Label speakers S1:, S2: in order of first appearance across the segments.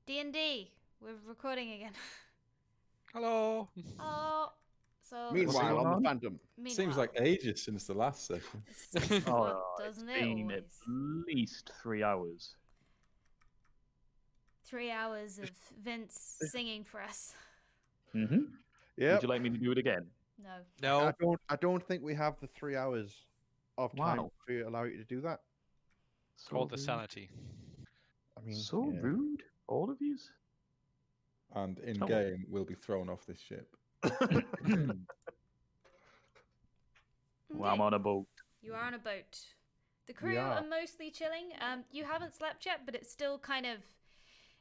S1: D&D. We're recording again.
S2: Hello.
S1: Oh, so
S3: Meanwhile, on the Phantom.
S4: Seems like ages since the last session.
S1: doesn't
S3: it's
S1: it
S3: been
S1: always?
S3: at least 3 hours.
S1: 3 hours of Vince singing for us.
S3: Mm-hmm.
S5: Yeah.
S3: Would you like me to do it again?
S1: No.
S2: No.
S5: I don't think we have the 3 hours of time
S3: Wow.
S5: to allow you to do that.
S3: So
S2: Called the
S3: rude.
S2: sanity.
S5: I mean,
S3: So
S5: yeah.
S3: rude, all of you.
S4: And in
S3: Oh.
S4: game, we'll be thrown off this ship.
S3: Well, I'm on a boat.
S1: You are on a boat. The crew
S5: We are.
S1: are mostly chilling. You haven't slept yet, but it's still kind of...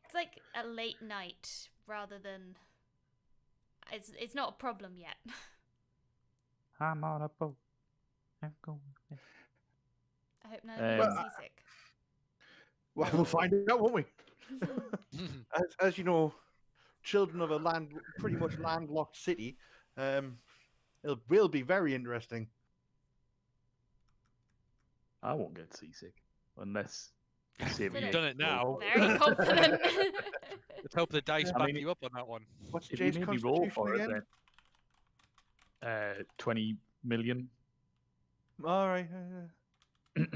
S1: It's like a late night rather than... It's not a problem yet.
S3: I'm on a boat. I'm going.
S1: I hope none of you
S3: Um,
S1: are seasick.
S5: Well, we'll find out, won't we? As you know, children of a pretty much landlocked city, it will be very interesting.
S3: I won't get seasick unless you save
S1: Philip,
S3: me.
S2: Done it now.
S1: Very confident.
S2: Let's hope the dice
S3: I
S2: back
S3: mean,
S2: you up on that one.
S5: What's
S3: If you
S5: Jay's
S3: made me roll
S5: constitution
S3: for
S5: again?
S3: it, then 20 million.
S5: All right.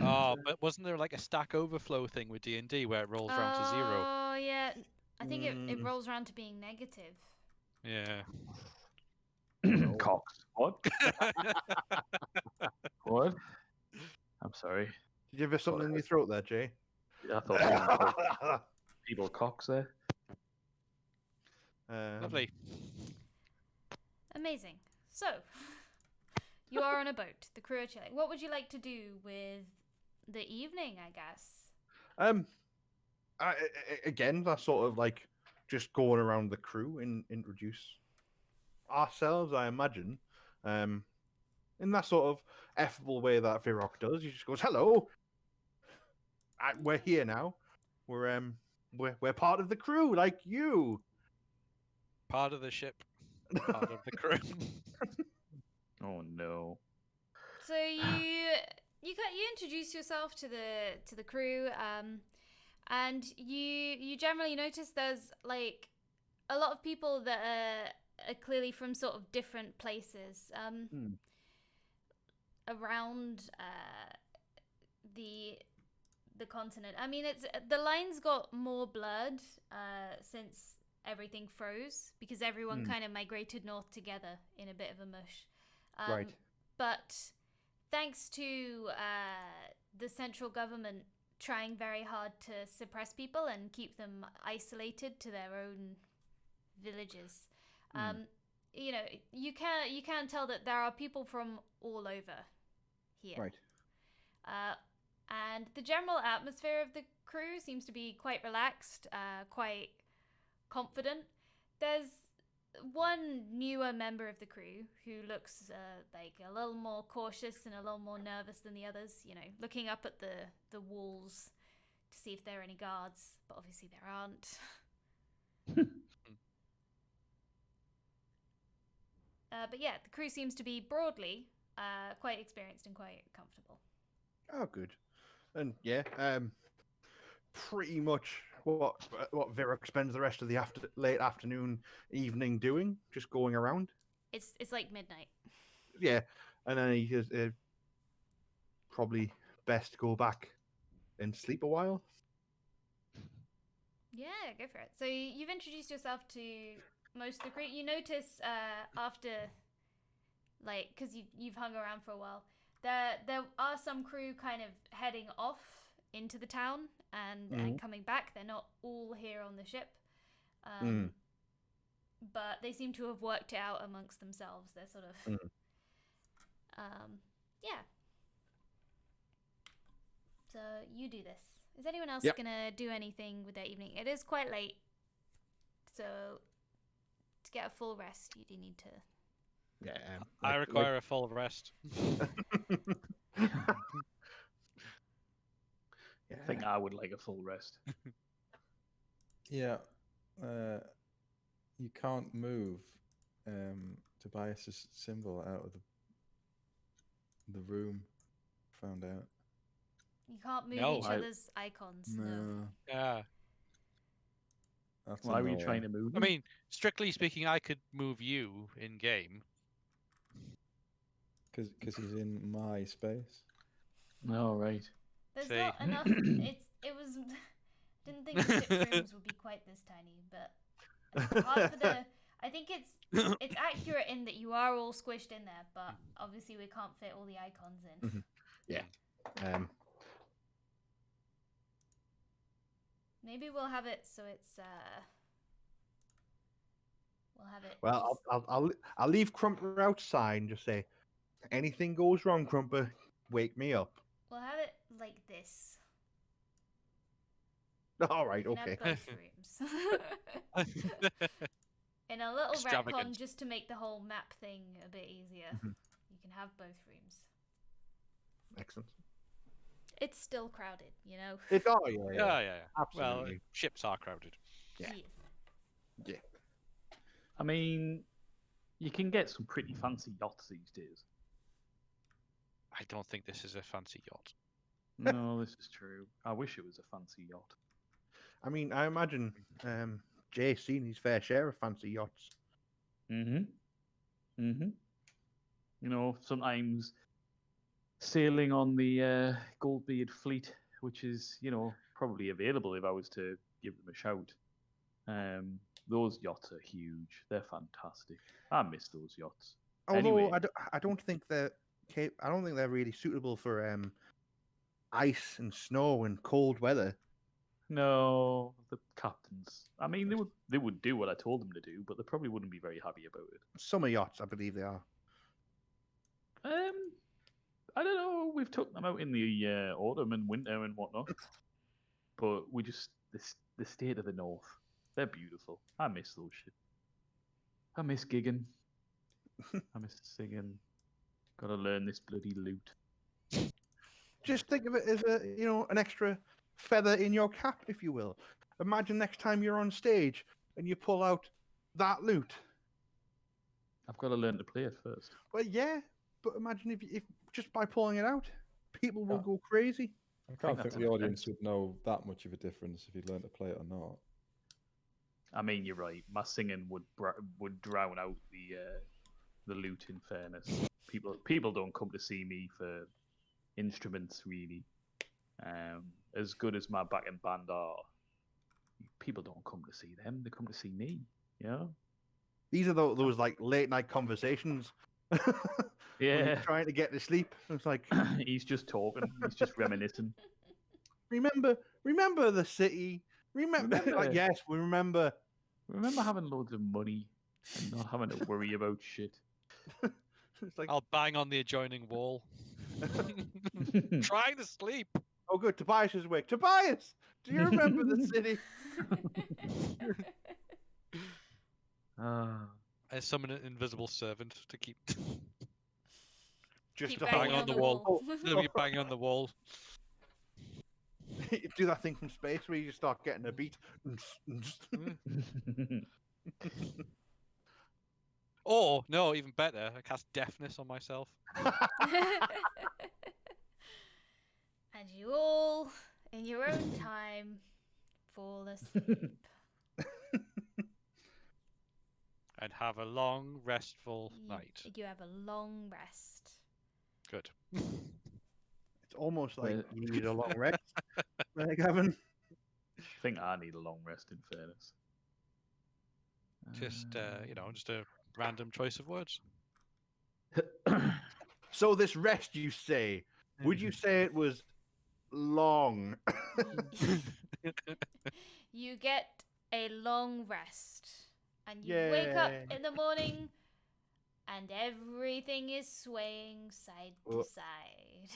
S2: Oh, but wasn't there like a stack overflow thing with D&D where it rolls round to 0?
S1: Oh, yeah. I think it rolls around to being negative.
S2: Yeah.
S3: Cox. What? What? I'm sorry.
S5: Did you have something in your throat there, Jay?
S3: I thought people cocks there.
S2: Lovely.
S1: Amazing. So, you are on a boat. The crew are chilling. What would you like to do with the evening, I guess?
S5: Again, that's sort of like just going around the crew and introduce ourselves, I imagine. In that sort of affable way that Virok does. He just goes, "Hello, we're here now. We're part of the crew, like you."
S2: Part of the ship. Part of the crew.
S3: Oh no.
S1: So you introduce yourself to the crew, and you generally notice there's like a lot of people that are clearly from sort of different places around the continent. I mean, it's the lines got more blurred since everything froze because everyone kind of migrated north together in a bit of a mush.
S5: Right.
S1: But thanks to the central government trying very hard to suppress people and keep them isolated to their own villages, you know, you can tell that there are people from all over here.
S5: Right.
S1: And the general atmosphere of the crew seems to be quite relaxed, quite confident. There's one newer member of the crew who looks like a little more cautious and a little more nervous than the others, you know, looking up at the walls to see if there are any guards, but obviously there aren't. But yeah, the crew seems to be broadly quite experienced and quite comfortable.
S5: Oh, good. And yeah, pretty much what Virok spends the rest of the late afternoon, evening doing, just going around.
S1: It's like midnight.
S5: Yeah, and then he says, probably best to go back and sleep a while.
S1: Yeah, go for it. So you've introduced yourself to most of the crew. You notice after, like, because you've hung around for a while, there are some crew kind of heading off into the town and coming back. They're not all here on the ship, but they seem to have worked it out amongst themselves. They're sort of, yeah. So you do this. Is anyone else gonna do anything with their evening? It is quite late, so to get a full rest, you do need to.
S5: Yeah,
S2: I require a full rest.
S3: I think I would like a full rest.
S4: Yeah. You can't move Tobias's symbol out of the room. Found out.
S1: You can't move
S2: No,
S1: each other's icons. No.
S4: No.
S2: Yeah.
S4: That's
S6: Why were you
S4: annoying.
S6: trying to move
S2: I
S6: him?
S2: mean, strictly speaking, I could move you in game.
S4: Because he's in my space.
S6: Oh, right.
S1: There's
S2: See.
S1: not enough. It was. Didn't think the ship's rooms would be quite this tiny, but part for the. I think it's accurate in that you are all squished in there, but obviously we can't fit all the icons in.
S5: Mhm. Yeah.
S1: Maybe we'll have it so it's we'll have it.
S5: Well,
S1: just-
S5: I'll leave Crumper outside and just say, anything goes wrong, Crumper, wake me up.
S1: We'll have it like this.
S5: All right,
S1: You can
S5: okay.
S1: have both rooms. In a little retcon,
S2: Extravagant.
S1: just to make the whole map thing a bit easier.
S5: Mhm.
S1: You can have both rooms.
S5: Excellent.
S1: It's still crowded, you know.
S5: It's oh yeah,
S2: Yeah, yeah. Well,
S5: absolutely.
S2: ships are crowded.
S5: Yeah.
S1: Yes.
S6: I mean, you can get some pretty fancy yachts these days.
S2: I don't think this is a fancy yacht.
S6: No, this is true. I wish it was a fancy yacht.
S5: I mean, I imagine Jay's seen his fair share of fancy yachts.
S6: Mm-hmm. Mm-hmm. You know, sometimes sailing on the Goldbeard fleet, which is, you know, probably available if I was to give them a shout. Those yachts are huge. They're fantastic. I miss those yachts.
S5: Although
S6: Anyway.
S5: I don't think they're I don't think they're really suitable for ice and snow and cold weather.
S6: No, the captains. I mean, they would do what I told them to do, but they probably wouldn't be very happy about it.
S5: Summer yachts, I believe they are.
S6: I don't know. We've took them out in the autumn and winter and whatnot, but we just the state of the north. They're beautiful. I miss those shit. I miss gigging. I miss singing. Gotta learn this bloody lute.
S5: Just think of it as an extra feather in your cap, if you will. Imagine next time you're on stage and you pull out that lute.
S6: I've got to learn to play it first.
S5: Well, yeah, but imagine if just by pulling it out, people will
S4: Yeah.
S5: go crazy.
S4: I can't
S6: that's
S4: think the
S6: an
S4: audience
S6: offence.
S4: would know that much of a difference if he'd learned to play it or not.
S6: I mean, you're right. My singing would drown out the lute. In fairness, people don't come to see me for instruments really. As good as my backing band are, people don't come to see them. They come to see me. You know?
S5: These are those like late night conversations. when you're
S6: Yeah.
S5: trying to get to sleep. It's like,
S6: He's just talking. He's just reminiscing.
S5: remember the city. Remember, like,
S6: Remember-
S5: yes, we remember.
S6: Remember having loads of money and not having to worry about shit.
S5: It's like,
S2: I'll bang on the adjoining wall. Trying to sleep.
S5: oh, good, Tobias is awake. Tobias, do you remember the city?
S6: Ah.
S2: I summon an invisible servant to keep
S5: Just
S1: Keep
S5: to
S1: banging
S5: hold
S2: on the wall.
S5: Oh,
S2: literally banging on the wall.
S5: do that thing from space where you just start getting a beat.
S2: Or, no, even better, I cast deafness on myself.
S1: And you all, in your own time, fall asleep.
S2: And have a long, restful night.
S1: You have a long rest.
S2: Good.
S5: It's almost like
S6: Well-
S5: you need a long rest. Like, Gavin.
S6: I think I need a long rest, in fairness.
S2: Just, just a random choice of words.
S5: So this rest, you say? Would you say it was long?
S1: You get a long rest. And you wake up
S5: Yay.
S1: in the morning and everything is swaying side to
S5: Oh.
S1: side.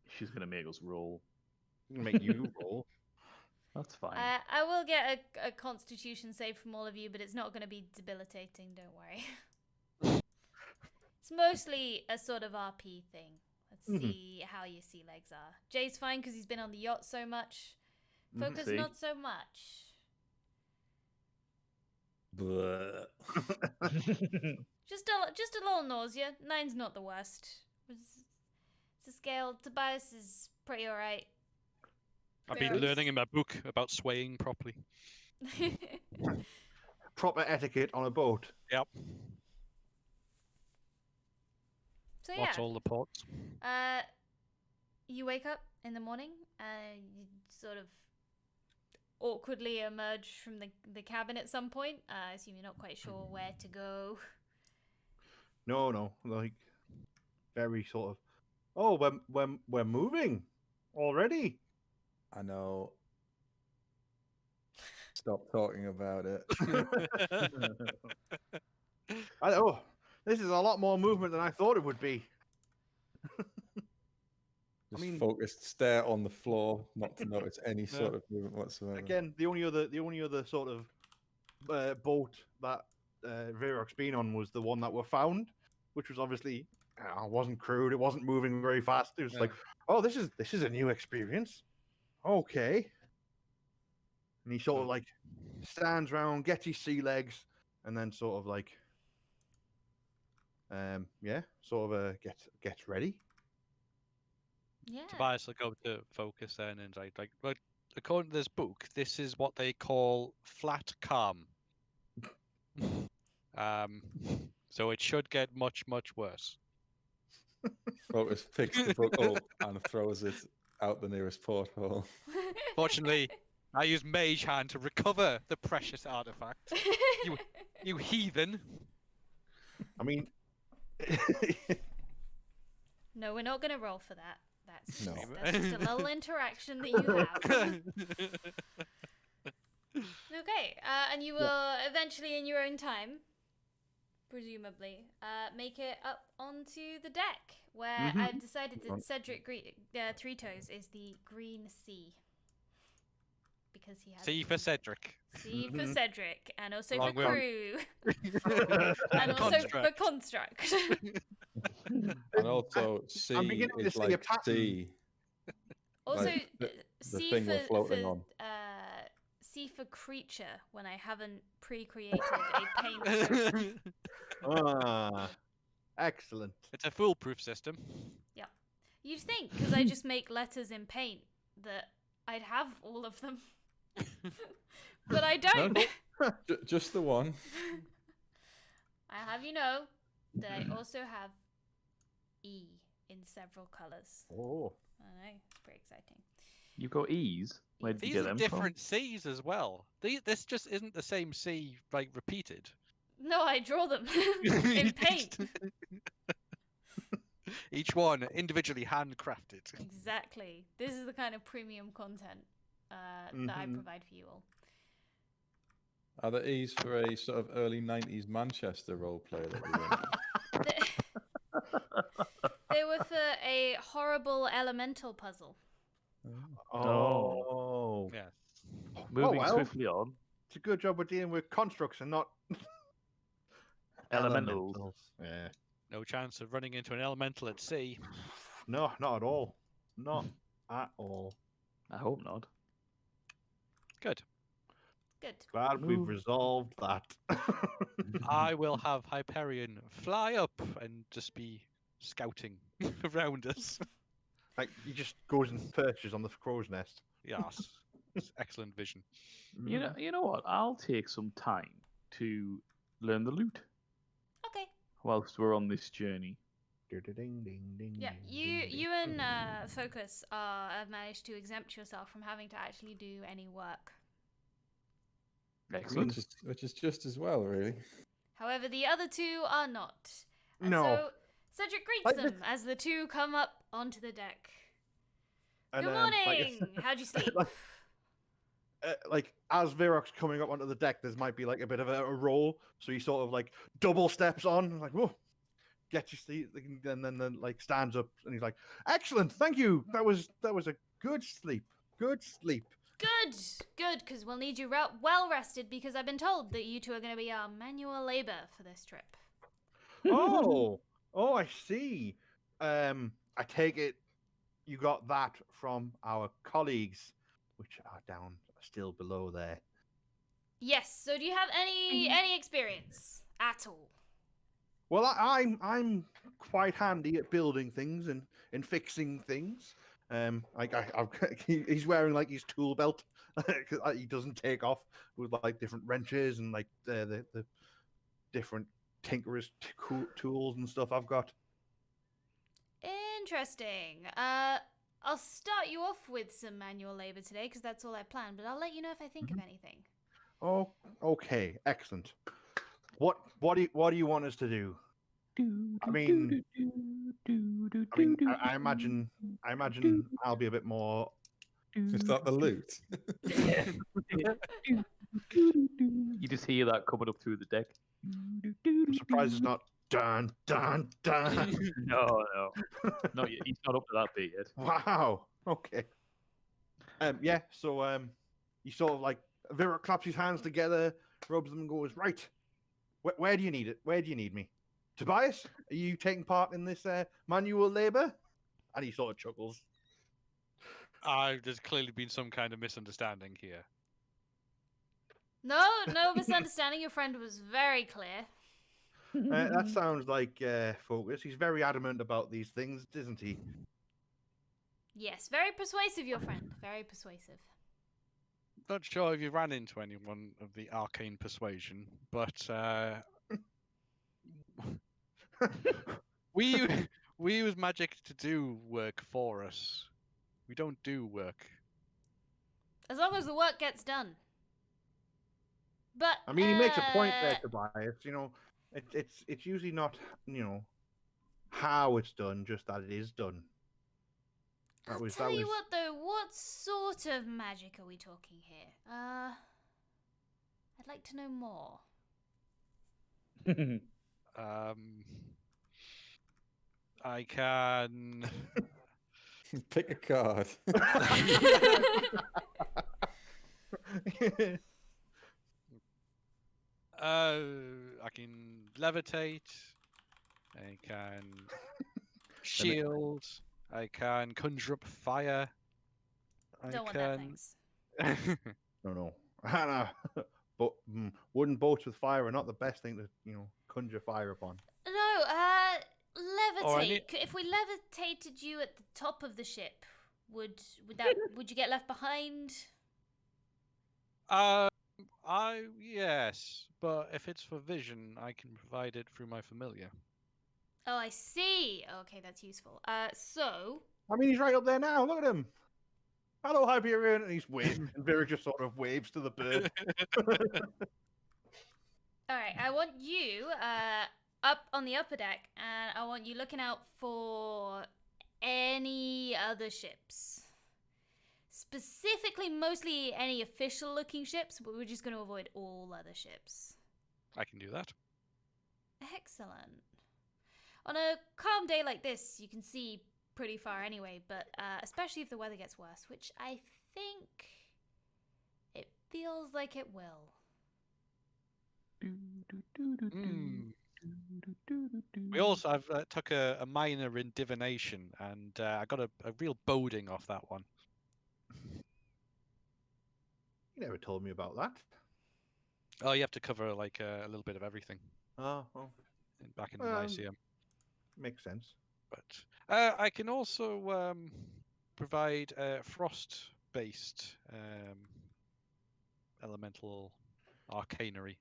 S6: She's gonna make us roll.
S5: Make you roll.
S6: That's fine.
S1: I will get a constitution save from all of you, but it's not going to be debilitating, don't worry. It's mostly a sort of RP thing. Let's see how your sea legs are. Jay's fine because he's been on the yacht so much. Focus
S6: See?
S1: not so much.
S4: Bleh.
S1: Just a little nausea. 9's not the worst. It's a scale. Tobias is pretty alright.
S2: I've been
S1: Gross.
S2: learning in my book about swaying properly.
S5: Proper etiquette on a boat.
S2: Yep.
S1: So
S2: What's
S1: yeah,
S2: all the ports?
S1: you wake up in the morning. You sort of awkwardly emerge from the cabin at some point. I assume you're not quite sure where to go.
S5: No, like very sort of. Oh, we're moving already.
S4: I know. Stop talking about it.
S5: Oh, this is a lot more movement than I thought it would be.
S4: Just
S5: mean-
S4: focused stare on the floor, not to notice any
S2: Yeah.
S4: sort of movement whatsoever.
S5: Again, the only other sort of boat that Virok's been on was the one that were found, which was obviously wasn't crewed. It wasn't moving very fast. It was like, oh, this is a new experience. Okay. And he sort of like stands around, gets his sea legs, and then sort of like, sort of gets ready.
S1: Yeah.
S2: Tobias will go to focus then and but according to this book, this is what they call flat calm. So it should get much, much worse.
S4: Focus picks the book up and throws it out the nearest porthole.
S2: Fortunately, I used Mage Hand to recover the precious artifact. You heathen!
S5: I mean,
S1: No, we're not going to roll for that. That's
S4: No.
S1: that's just a little interaction that you have. Okay, and you will eventually, in your own time, presumably, make it up onto the deck, where I've decided that Cedric Three Toes is the Green Sea. Because he has
S2: C for Cedric.
S1: C for Cedric, and also
S2: Along
S1: for
S2: with-
S1: crew, and also for construct.
S4: And also, C
S5: beginning to
S4: is
S5: see a
S4: like
S5: pattern.
S4: C.
S1: Also,
S4: Like, the
S1: C
S4: thing we're
S1: for
S4: floating on.
S1: C for creature when I haven't pre-created a paint.
S5: Excellent.
S2: It's a foolproof system.
S1: You'd think, because I just make letters in paint, that I'd have all of them, but I don't.
S4: Just the one.
S1: I have you know that I also have E in several colors.
S5: Oh.
S1: I know, it's pretty exciting.
S6: You got E's? Where did you
S2: These
S6: get
S2: are
S6: them
S2: different C's as well. This just isn't the same C, like, repeated.
S1: No, I draw them in paint.
S2: Each one individually handcrafted.
S1: Exactly. This is the kind of premium content that I provide for you all.
S4: Are the E's for a sort of early 90s Manchester roleplay that we went?
S1: They were for a horrible elemental puzzle.
S5: Oh.
S2: Yes.
S6: Moving
S5: well.
S6: swiftly on.
S5: It's a good job we're dealing with constructs and not
S6: Elementals.
S5: Yeah.
S2: No chance of running into an elemental at sea.
S5: No, not at all. Not at all.
S6: I hope not.
S2: Good.
S1: Good.
S5: Glad we've
S6: Move.
S5: resolved that.
S2: I will have Hyperion fly up and just be scouting around us.
S5: Like he just goes and perches on the crow's nest.
S2: Yes. It's excellent vision.
S6: You know what? I'll take some time to learn the loot
S1: Okay.
S6: whilst we're on this journey.
S1: Yeah, you and Focus have managed to exempt yourself from having to actually do any work.
S6: Excellent.
S4: Which is just as well, really.
S1: However, the other two are not. And
S5: No.
S1: so Cedric greets
S5: Like
S1: them as the two come up onto the deck.
S5: And,
S1: Good morning! How'd you sleep?
S5: Like as Virok's coming up onto the deck, there might be like a bit of a roll, so he sort of like double steps on, like whoa, get your seat, and then like stands up, and he's like, "Excellent, thank you. That was a good sleep. Good sleep."
S1: Good, because we'll need you well rested because I've been told that you two are going to be our manual labor for this trip.
S5: Oh, I see. I take it you got that from our colleagues, which are down still below there.
S1: Yes, so do you have any experience at all?
S5: Well, I'm quite handy at building things and fixing things. He's wearing like his tool belt He doesn't take off with like different wrenches and like the different tinkerers tools and stuff I've got.
S1: Interesting. I'll start you off with some manual labor today because that's all I planned, but I'll let you know if I think of anything.
S5: Oh, okay, excellent. What do you want us to do? I mean, I imagine I'll be a bit more.
S4: Is that the loot?
S6: You just hear that coming up through the deck.
S5: I'm surprised it's not dun dun dun.
S6: No, not yet. He's not up to that bit yet.
S5: Wow. Okay. Yeah. So he sort of like Vera claps his hands together, rubs them, and goes, "Right. Where do you need it? Where do you need me? Tobias, are you taking part in this manual labor?" And he sort of chuckles.
S2: There's clearly been some kind of misunderstanding here.
S1: No misunderstanding. Your friend was very clear.
S5: That sounds like Focus. He's very adamant about these things, isn't he?
S1: Yes, very persuasive, your friend. Very persuasive.
S2: Not sure if you ran into anyone of the arcane persuasion, but we use magic to do work for us. We don't do work.
S1: As long as the work gets done. But
S5: I mean, he makes a point there, Tobias. You know, it's usually not how it's done, just that it is done.
S1: I'll tell you what, though. What sort of magic are we talking here? I'd like to know more.
S2: I can
S4: Pick a card.
S2: I can levitate. I can shield. I can conjure up fire.
S1: Don't want that, thanks.
S5: No. But wooden boats with fire are not the best thing to conjure fire upon.
S1: No, levitate. If we levitated you at the top of the ship, would you get left behind?
S2: Yes, but if it's for vision, I can provide it through my familiar.
S1: Oh, I see. Okay, that's useful. So.
S5: I mean, he's right up there now. Look at him. Hello, Hyperion, and he's waving, and Vera just sort of waves to the bird.
S1: All right, I want you up on the upper deck, and I want you looking out for any other ships. Specifically, mostly any official-looking ships, but we're just going to avoid all other ships.
S2: I can do that.
S1: Excellent. On a calm day like this, you can see pretty far anyway, but especially if the weather gets worse, which I think it feels like it will.
S2: We also I've took a minor in divination, and I got a real boding off that one.
S5: You never told me about that.
S2: Oh, you have to cover like a little bit of everything.
S5: Oh.
S2: Back in the Lyceum.
S5: Makes sense.
S2: But I can also provide frost-based elemental arcanery.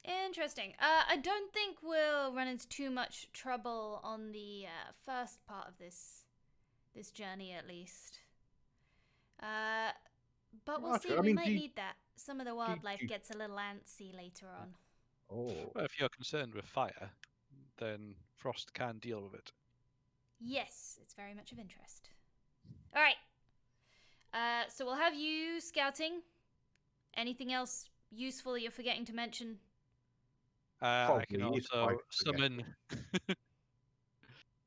S1: Interesting. I don't think we'll run into too much trouble on the first part of this journey, at least. But we'll see. We might need that. Some of the wildlife gets a little antsy later on.
S5: Oh.
S2: Well, if you're concerned with fire, then frost can deal with it.
S1: Yes, it's very much of interest. All right. So we'll have you scouting. Anything else useful that you're forgetting to mention?
S2: I can also summon.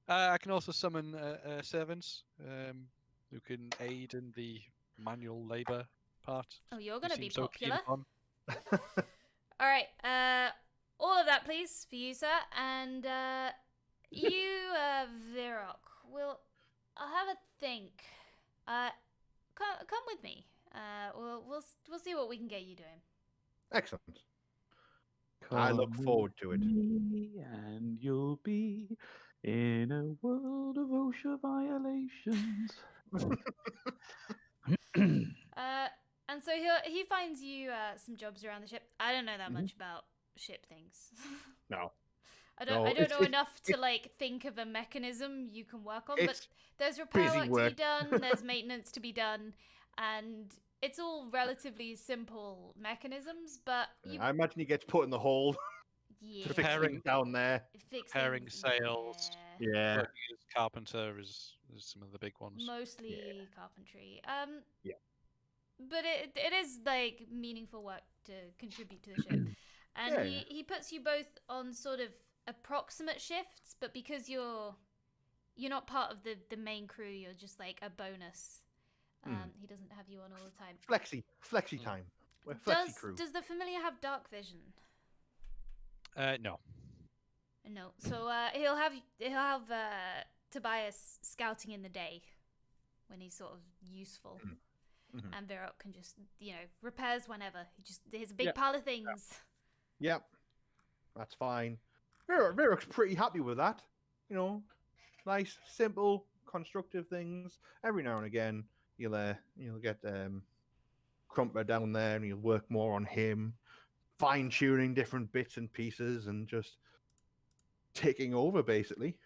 S2: I can also summon servants who can aid in the manual labor part.
S1: Oh, you're going to be
S2: so
S1: popular. All right. All of that, please, for you, sir. And you, Virok, I'll have a think. Come with me. We'll see what we can get you doing.
S5: Excellent. I look forward to it.
S6: And you'll be in a world of OSHA violations.
S1: And so he finds you some jobs around the ship. I don't know that much about ship things.
S5: No.
S1: I
S5: No,
S1: don't know
S5: it's-
S1: enough to like think of a mechanism you can work on. But
S5: It's
S1: there's repair
S5: busy
S1: work to
S5: work.
S1: be done. There's maintenance to be done, and it's all relatively simple mechanisms. But you,
S5: I imagine he gets put in the hole
S1: yeah,
S5: to fix
S2: Repairing-
S5: things down there.
S1: fix
S2: repairing
S1: things,
S2: sails.
S1: yeah.
S5: Yeah.
S2: Working as carpenter is some of the big ones.
S1: Mostly carpentry.
S5: Yeah.
S1: But it is like meaningful work to contribute to the ship. And
S5: Yeah,
S1: he puts you both on sort of approximate shifts, but because you're not part of the main crew, you're just like a bonus. He doesn't have you on all the time.
S5: Flexi time. We're flexi crew.
S1: Does the familiar have dark vision?
S2: No.
S1: No. So he'll have Tobias scouting in the day when he's sort of useful.
S5: Mhm.
S1: And Virok can just, repairs whenever. He's a big
S5: Yeah.
S1: pile of things.
S5: Yep. That's fine. Virok's pretty happy with that. You know, nice, simple, constructive things. Every now and again, you'll get Crumper down there, and you'll work more on him, fine tuning different bits and pieces, and just taking over basically.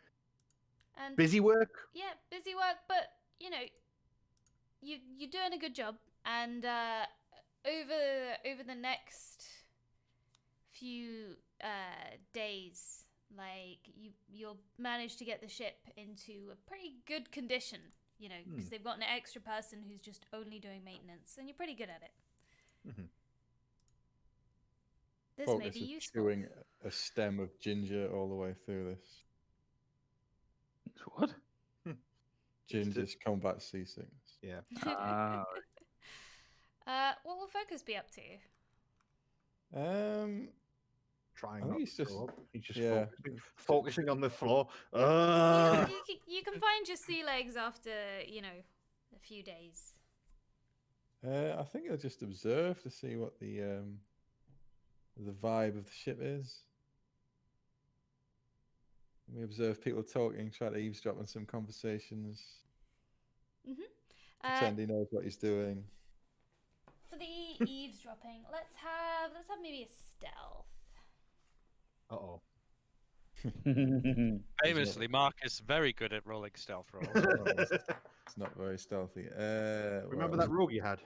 S1: And
S5: Busy work.
S1: yeah, busy work, but you're doing a good job. And over the next few days, like you'll manage to get the ship into a pretty good condition, because they've got an extra person who's just only doing maintenance, and you're pretty good at it.
S5: Mhm.
S1: This may
S4: Focus
S1: be
S4: of
S1: useful.
S4: chewing a stem of ginger all the way through this.
S6: What?
S4: Ginger's combat seasickness.
S5: Yeah.
S6: Ah,
S1: What will Focus be up to?
S5: Trying
S4: I think
S5: not
S4: he's
S5: to
S4: just-
S5: throw up. He's just
S4: yeah.
S5: focusing on the floor.
S1: You can find your sea legs after a few days.
S4: I think I'll just observe to see what the vibe of the ship is. We observe people talking, try to eavesdrop on some conversations, pretend he knows what he's doing.
S1: For the eavesdropping, let's have maybe a stealth.
S5: Uh-oh.
S2: Famously, Mark is very good at rolling stealth rolls.
S4: It's not very stealthy.
S5: Remember
S4: well,
S5: that rogue you had?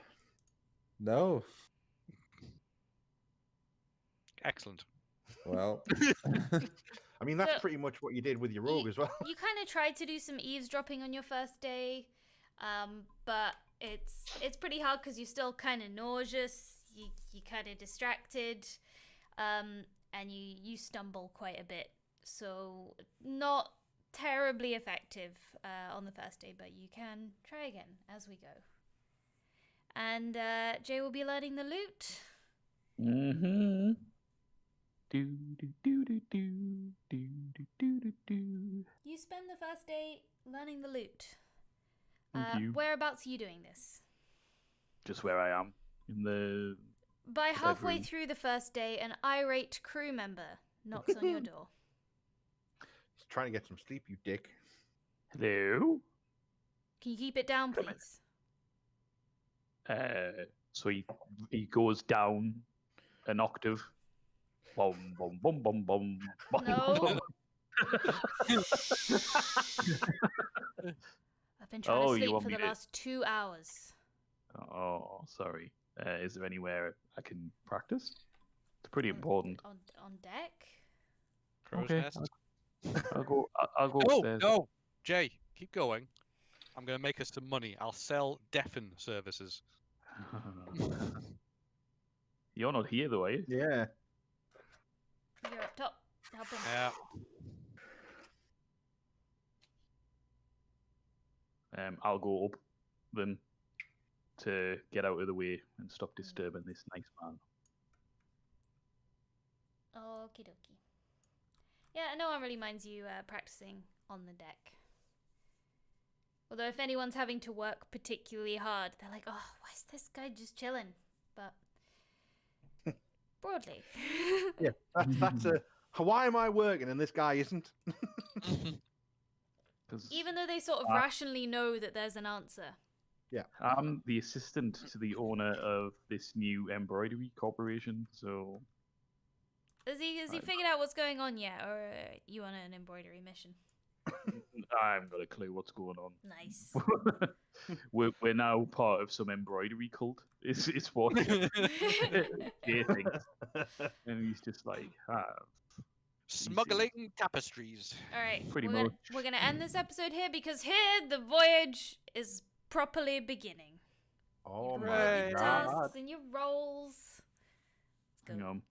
S4: No.
S2: Excellent.
S4: Well,
S5: I mean, that's
S1: So-
S5: pretty much what you did with your rogue as well.
S1: You kind of tried to do some eavesdropping on your first day, but it's pretty hard because you're still kind of nauseous. You kind of distracted, and you stumble quite a bit. So not terribly effective on the first day, but you can try again as we go. And Jay will be learning the loot.
S6: Mm-hmm. Do do do do do do do do do.
S1: You spend the first day learning the loot.
S6: Thank you.
S1: Whereabouts are you doing this?
S6: Just where I am in the.
S1: By halfway
S6: bedroom.
S1: through the first day, an irate crew member knocks on your door.
S5: He's trying to get some sleep, you dick.
S6: Hello.
S1: Can you keep it down,
S6: Come in.
S1: please?
S6: So he goes down an octave. Bum bum bum bum bum. bum,
S1: No.
S6: bum.
S1: I've been trying
S6: Oh,
S1: to
S6: you
S1: sleep
S6: want
S1: for
S6: me
S1: the
S6: to-
S1: last 2 hours.
S6: Oh, sorry. Is there anywhere I can practice? It's pretty important.
S1: On deck?
S2: Crow's
S6: Okay,
S2: nest.
S6: I'll go. I'll go
S2: No,
S6: upstairs.
S2: no, Jay, keep going. I'm going to make us some money. I'll sell deafen services.
S6: You're not here though, are you?
S5: Yeah.
S1: You're up top. Help him.
S2: Yeah.
S6: I'll go up then to get out of the way and stop disturbing this nice man.
S1: Okie dokie. Yeah, no one really minds you practicing on the deck. Although if anyone's having to work particularly hard, they're like, oh, why is this guy just chilling? But broadly.
S5: Yeah. That's a. Why am I working and this guy isn't?
S6: 'Cause
S1: Even though they sort of
S6: Ah.
S1: rationally know that there's an answer,
S6: I'm the assistant to the owner of this new embroidery corporation, so
S1: Has he figured out what's going on yet, or are you on an embroidery mission?
S6: I haven't got a clue what's going on.
S1: Nice.
S6: we're now part of some embroidery cult. It's what Jay thinks, and he's just like,
S2: Smuggling tapestries.
S1: All right,
S6: Pretty
S1: we're
S6: much.
S1: gonna end this episode here because here the voyage is properly beginning.
S5: Oh
S1: You've
S5: my
S1: got your
S2: Right.
S5: god.
S1: tasks and your roles. Let's go.
S6: hang on.